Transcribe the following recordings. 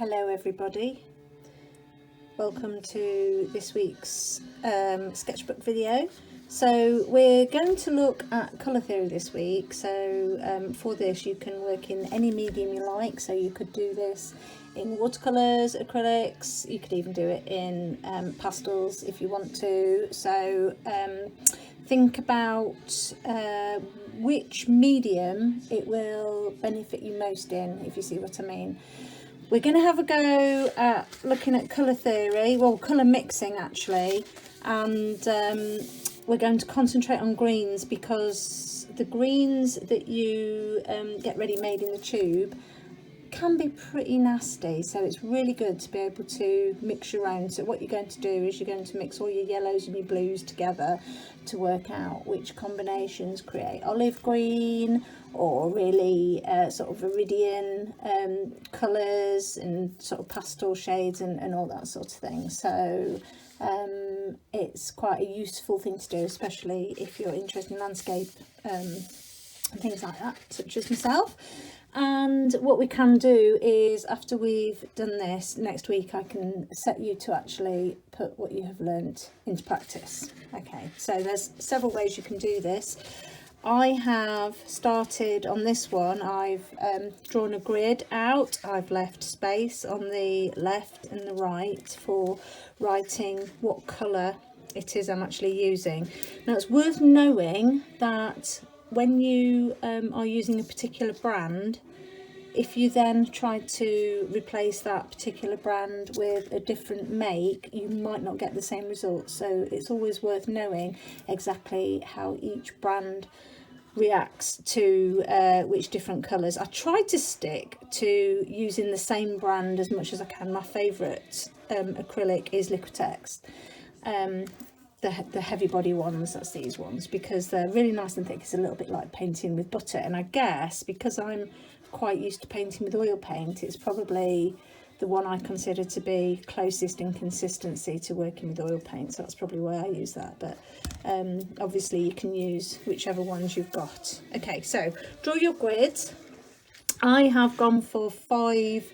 Hello everybody, welcome to this week's sketchbook video. So we're going to look at colour theory this week. So for this you can work in any medium you like, so you could do this in watercolours, acrylics, you could even do it in pastels if you want to. So think about which medium it will benefit you most in, if you see what I mean. We're going to have a go at looking at colour theory, well, colour mixing actually, and we're going to concentrate on greens, because the greens that you get ready made in the tube can be pretty nasty, so it's really good to be able to mix your own. So what you're going to do is you're going to mix all your yellows and your blues together to work out which combinations create olive green or really sort of viridian colours and sort of pastel shades and all that sort of thing. So it's quite a useful thing to do, especially if you're interested in landscape and things like that, such as myself. And what we can do is, after we've done this, next week I can set you to actually put what you have learnt into practice. Okay, so there's several ways you can do this. I have started on this one. I've drawn a grid out. I've left space on the left and the right for writing what colour it is I'm actually using. Now it's worth knowing that when you are using a particular brand, if you then try to replace that particular brand with a different make, you might not get the same result. So it's always worth knowing exactly how each brand reacts to which different colours. I try to stick to using the same brand as much as I can. My favourite acrylic is Liquitex. The heavy body ones, that's these ones, because they're really nice and thick. It's a little bit like painting with butter, and I guess because I'm quite used to painting with oil paint, it's probably the one I consider to be closest in consistency to working with oil paint, so that's probably why I use that. But obviously you can use whichever ones you've got. Okay, so draw your grids. I have gone for 5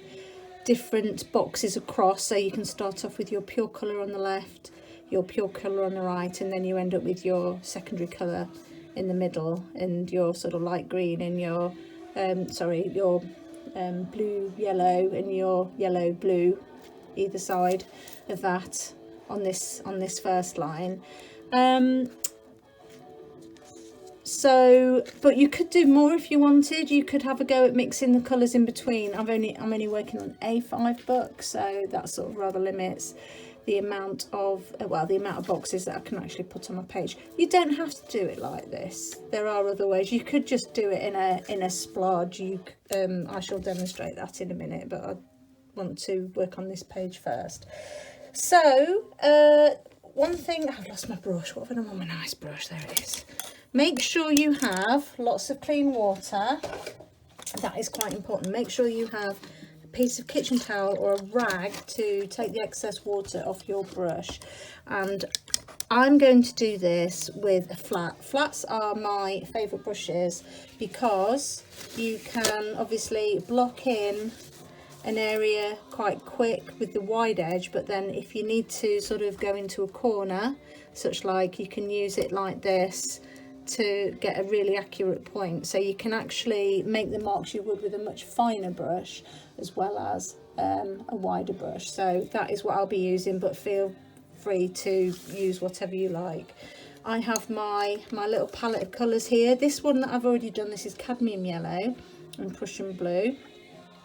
different boxes across, so you can start off with your pure colour on the left, your pure colour on the right, and then you end up with your secondary colour in the middle, and your sort of light green and your your blue yellow and your yellow blue either side of that on this first line. So but you could do more if you wanted. You could have a go at mixing the colours in between. I'm only working on A5 book, so that sort of rather limits the amount of boxes that I can actually put on my page. You don't have to do it like this. There are other ways. You could just do it in a splodge. I shall demonstrate that in a minute, but I want to work on this page first. So one thing, I've lost my brush. What have I done with my nice brush? There it is. Make sure you have lots of clean water. That is quite important. Make sure you have piece of kitchen towel or a rag to take the excess water off your brush. And I'm going to do this with a flat. Flats are my favourite brushes because you can obviously block in an area quite quick with the wide edge, but then if you need to sort of go into a corner, such like, you can use it like this to get a really accurate point. So you can actually make the marks you would with a much finer brush as well as a wider brush. So that is what I'll be using, but feel free to use whatever you like. I have my little palette of colours here. This one that I've already done, this is cadmium yellow and Prussian blue.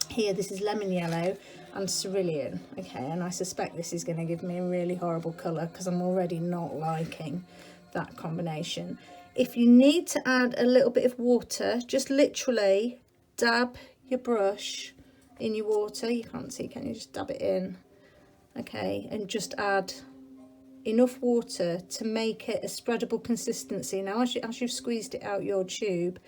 Here this is lemon yellow and cerulean. Okay, and I suspect this is going to give me a really horrible colour because I'm already not liking that combination. If you need to add a little bit of water, just literally dab your brush in your water. You can't see, can you? Just dab it in. Okay, and just add enough water to make it a spreadable consistency. Now as you've squeezed it out your tube,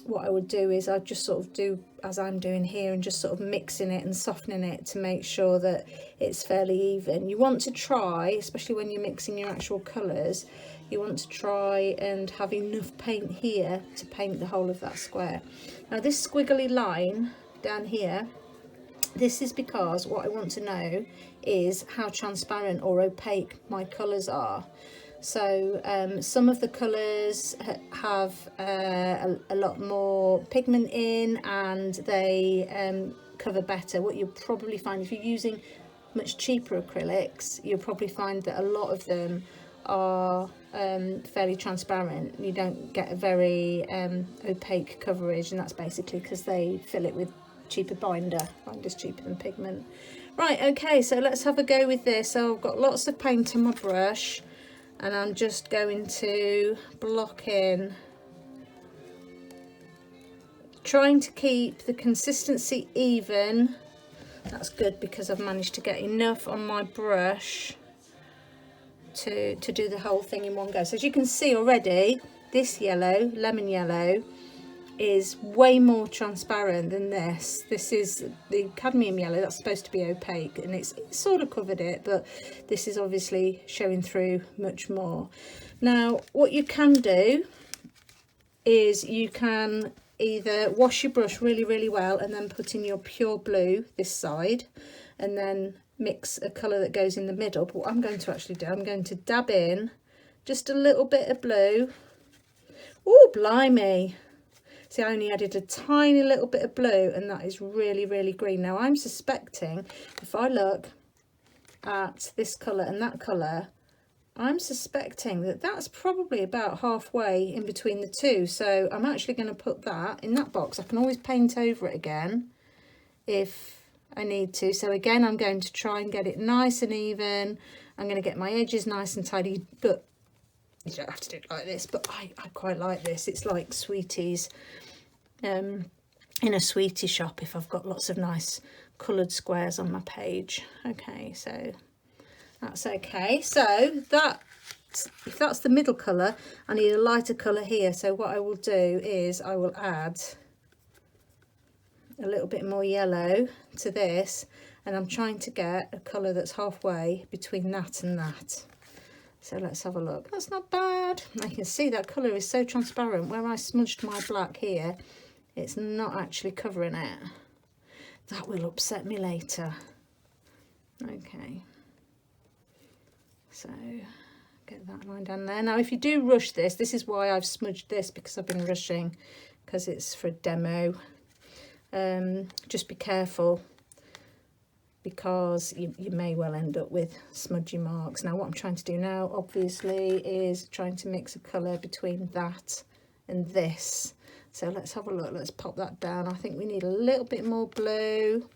what I would do is I'd just sort of do as I'm doing here and just sort of mixing it and softening it to make sure that it's fairly even. You want to try, especially when you're mixing your actual colours, you want to try and have enough paint here to paint the whole of that square. Now this squiggly line down here This is because what I want to know is how transparent or opaque my colours are. So some of the colours have a lot more pigment in, and they cover better. What you'll probably find if you're using much cheaper acrylics, you'll probably find that a lot of them are fairly transparent. You don't get a very opaque coverage, and that's basically because they fill it with cheaper binder's cheaper than pigment. Right, okay, so let's have a go with this. So I've got lots of paint on my brush, and I'm just going to block in, trying to keep the consistency even. That's good because I've managed to get enough on my brush to do the whole thing in one go. So as you can see already, this yellow, lemon yellow, is way more transparent than this. This is the cadmium yellow, that's supposed to be opaque, and it's sort of covered it, but this is obviously showing through much more. Now what you can do is you can either wash your brush really well and then put in your pure blue this side, and then mix a colour that goes in the middle. But what I'm going to actually do, I'm going to dab in just a little bit of blue. Oh blimey, see, I only added a tiny little bit of blue, and that is really green. Now I'm suspecting, if I look at this colour and that colour, I'm suspecting that that's probably about halfway in between the two. So I'm actually going to put that in that box. I can always paint over it again if I need to. So again, I'm going to try and get it nice and even. I'm going to get my edges nice and tidy, but you don't have to do it like this, but I quite like this. It's like sweeties in a sweetie shop if I've got lots of nice coloured squares on my page. Okay, so that's okay. So that, if that's the middle colour, I need a lighter colour here. So what I will do is I will add a little bit more yellow to this, and I'm trying to get a colour that's halfway between that and that. So let's have a look. That's not bad. I can see that colour is so transparent. Where I smudged my black here, it's not actually covering it. That will upset me later. Okay. So get that line down there. Now if you do rush this, this is why I've smudged this, because I've been rushing, because it's for a demo. Just be careful, because you may well end up with smudgy marks. Now what I'm trying to do now obviously is trying to mix a colour between that and this. So let's have a look. Let's pop that down. I think we need a little bit more blue.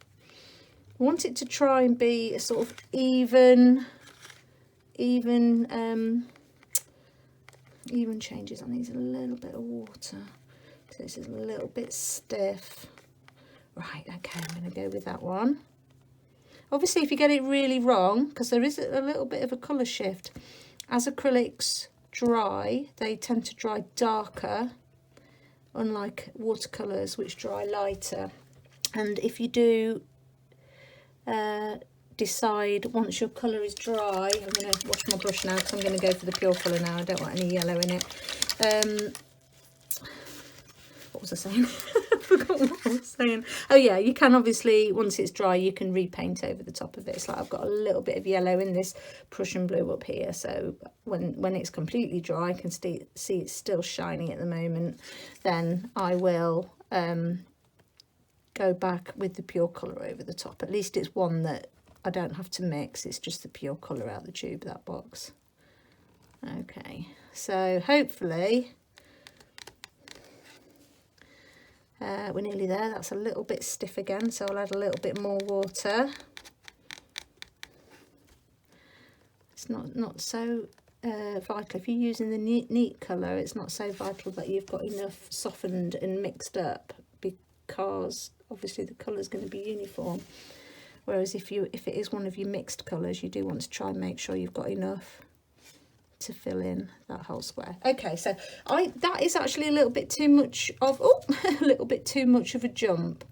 I want it to try and be a sort of even changes. I need a little bit of water, so this is a little bit stiff. Right, okay, I'm going to go with that one. Obviously, if you get it really wrong, because there is a little bit of a colour shift, as acrylics dry, they tend to dry darker, unlike watercolours, which dry lighter. And if you do decide once your colour is dry, I'm going to wash my brush now because I'm going to go for the pure colour now. I don't want any yellow in it. What was I saying? I forgot what I was saying. Oh yeah, you can obviously, once it's dry, you can repaint over the top of it. It's like I've got a little bit of yellow in this Prussian blue up here, so when it's completely dry, I can see it's still shiny at the moment. Then I will go back with the pure colour over the top. At least it's one that I don't have to mix. It's just the pure colour out the tube, that box. Okay, so hopefully we're nearly there. That's a little bit stiff again, so I'll add a little bit more water. It's not so vital. If you're using the neat colour, it's not so vital that you've got enough softened and mixed up, because obviously the colour is going to be uniform. Whereas if it is one of your mixed colours, you do want to try and make sure you've got enough to fill in that whole square. Okay, so that is actually a little bit too much of a little bit too much of a jump.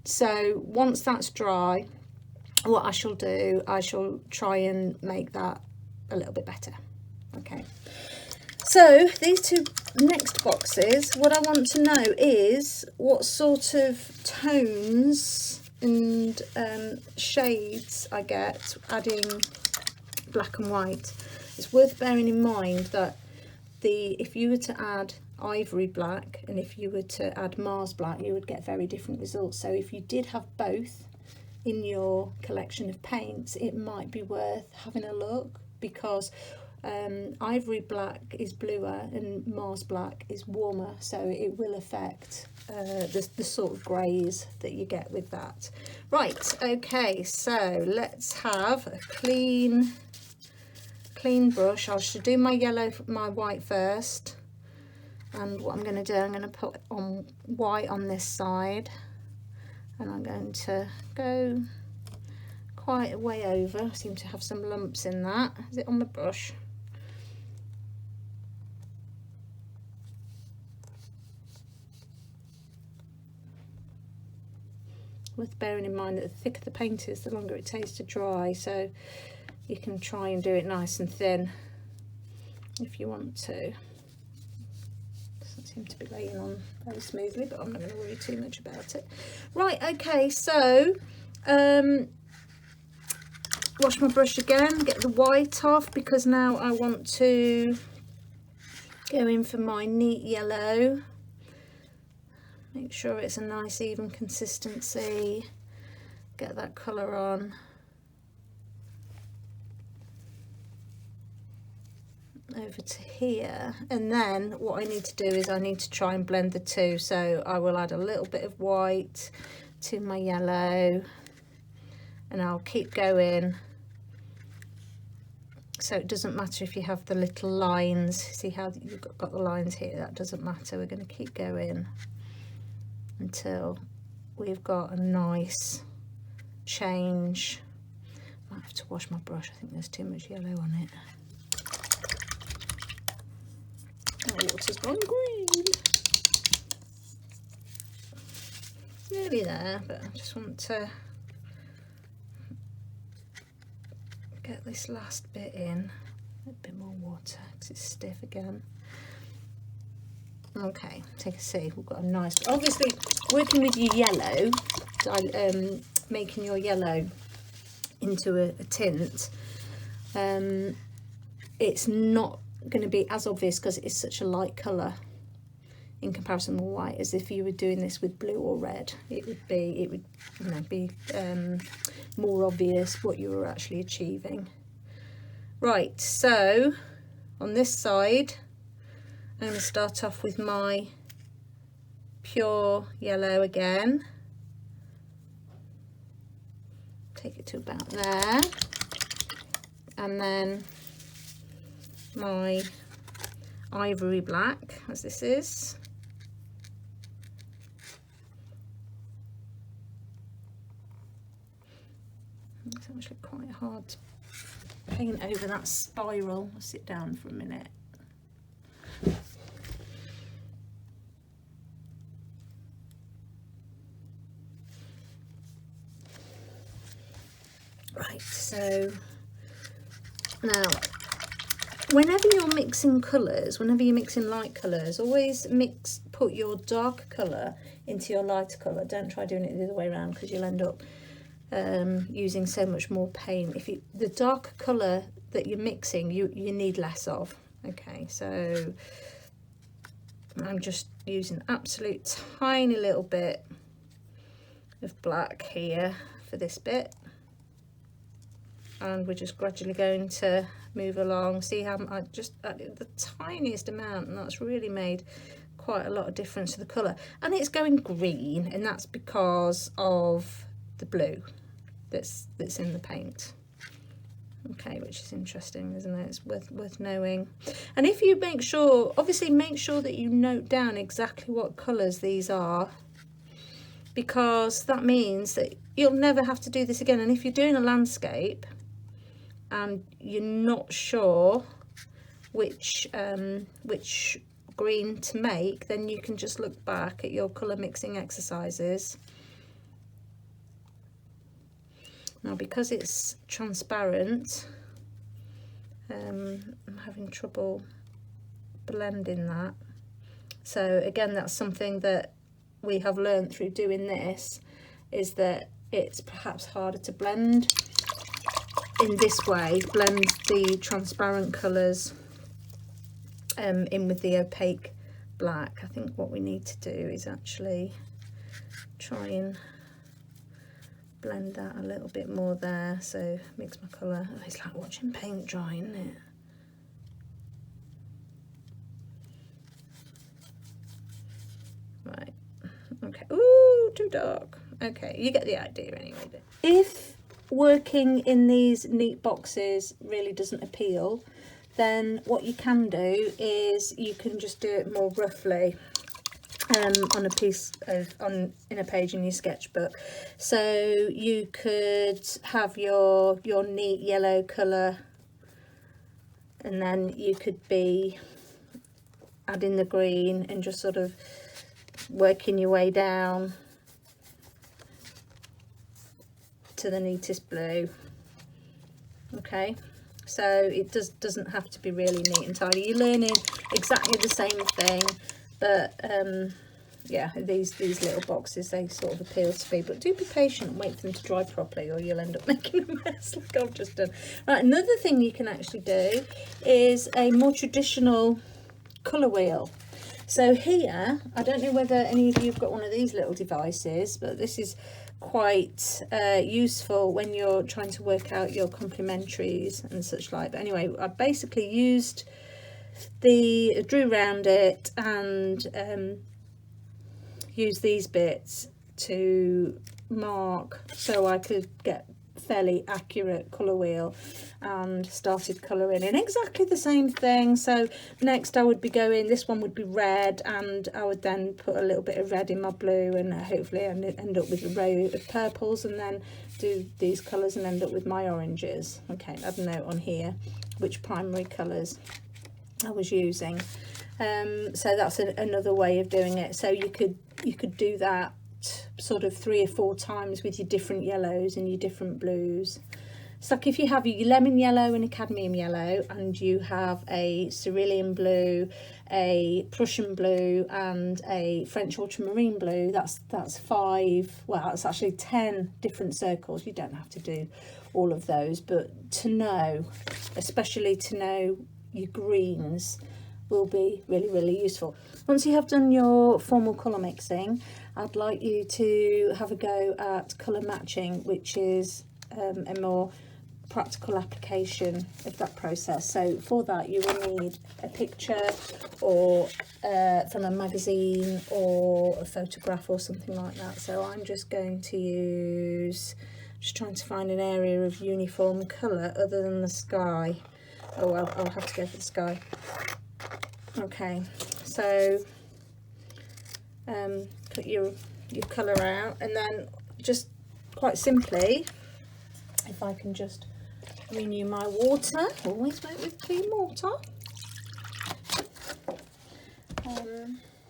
So once that's dry, what I shall do, I shall try and make that a little bit better. Okay, so these two next boxes, what I want to know is what sort of tones shades I get adding black and white. It's worth bearing in mind that if you were to add ivory black and if you were to add Mars black, you would get very different results. So if you did have both in your collection of paints, it might be worth having a look, because ivory black is bluer and Mars black is warmer, so it will affect the sort of greys that you get with that. Right, okay, so let's have a clean brush. I should do my white first, and what I'm going to do, I'm going to put on white on this side, and I'm going to go quite a way over. I seem to have some lumps in that. Is it on the brush? Worth bearing in mind that the thicker the paint is, the longer it takes to dry, so you can try and do it nice and thin if you want to. Doesn't seem to be laying on very smoothly, but I'm not going to worry too much about it. Right, okay, so wash my brush again, get the white off, because now I want to go in for my neat yellow. Make sure it's a nice even consistency, get that colour on. Over to here, and then what I need to do is I need to try and blend the two, so I will add a little bit of white to my yellow and I'll keep going, so it doesn't matter if you have the little lines. See how you've got the lines here? That doesn't matter. We're going to keep going until we've got a nice change. Might have to wash my brush, I think there's too much yellow on it. My water's gone green. Nearly there, but I just want to get this last bit in. A bit more water because it's stiff again. Okay, take a see. We've got a nice, obviously working with your yellow, making your yellow into a tint, it's not going to be as obvious because it's such a light colour in comparison to white, as if you were doing this with blue or red. It would be more obvious what you were actually achieving. Right, so on this side I'm going to start off with my pure yellow again, take it to about there, and then my ivory black, as this is. It's actually quite hard to paint over that spiral. I'll sit down for a minute. Right, so now whenever you're mixing colours, whenever you're mixing light colours, always put your dark colour into your lighter colour. Don't try doing it the other way around, because you'll end up using so much more paint. The darker colour that you're mixing, you need less of. Okay, so I'm just using absolute tiny little bit of black here for this bit, and we're just gradually going to move along. See how I just added the tiniest amount, and that's really made quite a lot of difference to the colour. And it's going green, and that's because of the blue that's in the paint. Okay, which is interesting, isn't it? It's worth knowing. And if you obviously make sure that you note down exactly what colours these are, because that means that you'll never have to do this again. And if you're doing a landscape and you're not sure which green to make, then you can just look back at your colour mixing exercises. Now, because it's transparent, I'm having trouble blending that. So again, that's something that we have learned through doing this, is that it's perhaps harder to blend in this way, blend the transparent colours in with the opaque black. I think what we need to do is actually try and blend that a little bit more there, so mix my colour. Oh, it's like watching paint dry, isn't it? Right, okay. Ooh, too dark. Okay, you get the idea anyway. If working in these neat boxes really doesn't appeal, then what you can do is you can just do it more roughly on a piece of in a page in your sketchbook. So you could have your neat yellow colour, and then you could be adding the green and just sort of working your way down to the neatest blue. Okay, so it doesn't have to be really neat and tidy. You're learning exactly the same thing, but yeah, these little boxes, they sort of appeal to me, but do be patient and wait for them to dry properly, or you'll end up making a mess like I've just done. Right, another thing you can actually do is a more traditional colour wheel. So here, I don't know whether any of you have got one of these little devices, but this is quite useful when you're trying to work out your complementaries and such like. But anyway, I basically drew around it and used these bits to mark so I could get fairly accurate colour wheel, and started colouring in exactly the same thing. So next I would be going, this one would be red, and I would then put a little bit of red in my blue, and hopefully end up with a row of purples, and then do these colours and end up with my oranges. Okay, add a note on here which primary colours I was using. So that's another way of doing it. So you could do that sort of 3 or 4 times with your different yellows and your different blues. It's like if you have your lemon yellow and a cadmium yellow, and you have a cerulean blue, a Prussian blue, and a French ultramarine blue, that's 5, well, it's actually 10 different circles. You don't have to do all of those, but to know, especially to know your greens, will be really, really useful. Once you have done your formal colour mixing, I'd like you to have a go at colour matching, which is a more practical application of that process. So for that, you will need a picture or from a magazine or a photograph or something like that. So I'm just going to use, just trying to find an area of uniform colour other than the sky. Oh, well, I'll have to go for the sky. Okay, so put your colour out, and then just quite simply, if I can just renew my water, always work with clean water.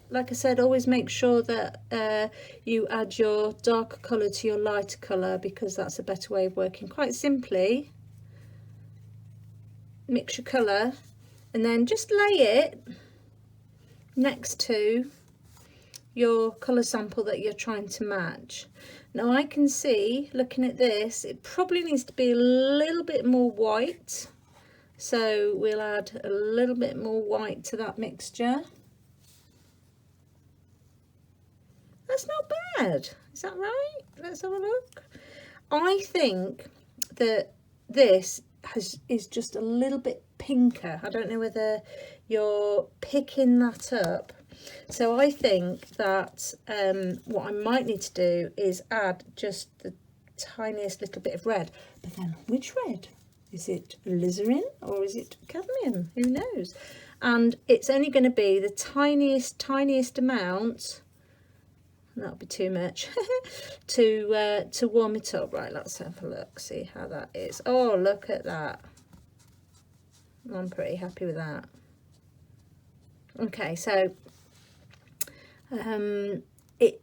Like I said, always make sure that you add your darker colour to your lighter colour, because that's a better way of working. Quite simply, mix your colour and then just lay it next to your colour sample that you're trying to match. Now I can see, looking at this, it probably needs to be a little bit more white, so we'll add a little bit more white to that mixture. That's not bad, is that right? Let's have a look. I think that this is just a little bit pinker. I don't know whether you're picking that up. So I think that what I might need to do is add just the tiniest little bit of red. But then which red? Is it alizarin or is it cadmium? Who knows? And it's only going to be the tiniest amount, and that'll be too much, to warm it up. Right, let's have a look, see how that is. Oh, look at that. I'm pretty happy with that. Okay, so it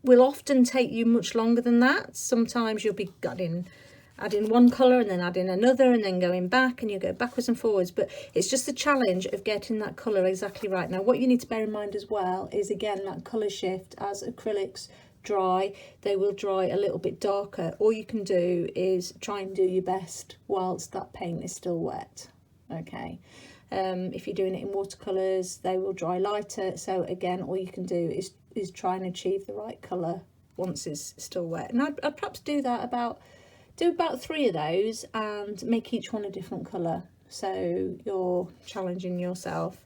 will often take you much longer than that. Sometimes you'll be adding one colour and then adding another and then going back, and you go backwards and forwards, but it's just the challenge of getting that colour exactly right. Now what you need to bear in mind as well is, again, that colour shift as acrylics dry, they will dry a little bit darker. All you can do is try and do your best whilst that paint is still wet. Okay, if you're doing it in watercolours, they will dry lighter. So again, all you can do is try and achieve the right colour once it's still wet. And I'd perhaps do about 3 of those and make each one a different colour. So you're challenging yourself.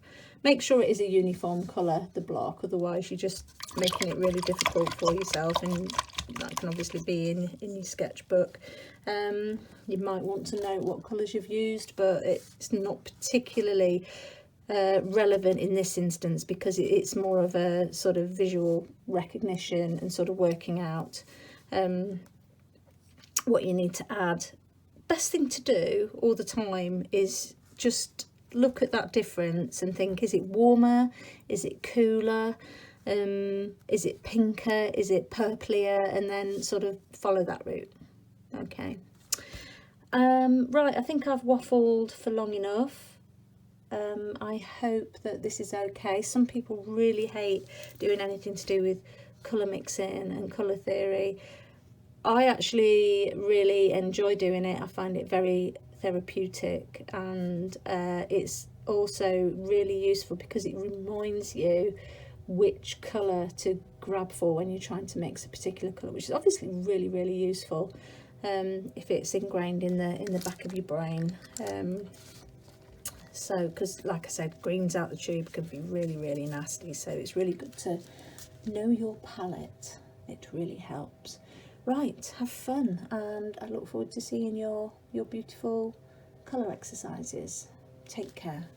Make sure it is a uniform colour, the block, otherwise you're just making it really difficult for yourself, and that can obviously be in your sketchbook. You might want to know what colours you've used, but it's not particularly relevant in this instance, because it's more of a sort of visual recognition and sort of working out what you need to add. Best thing to do all the time is just look at that difference and think, is it warmer, is it cooler, is it pinker, is it purplier, and then sort of follow that route. Okay, right, I think I've waffled for long enough. I hope that this is okay. Some people really hate doing anything to do with colour mixing and colour theory. I actually really enjoy doing it. I find it very therapeutic, and it's also really useful because it reminds you which colour to grab for when you're trying to mix a particular colour, which is obviously really useful if it's ingrained in the back of your brain. So, because like I said, greens out the tube can be really nasty, so it's really good to know your palette. It really helps. Right, have fun, and I look forward to seeing your beautiful colour exercises. Take care.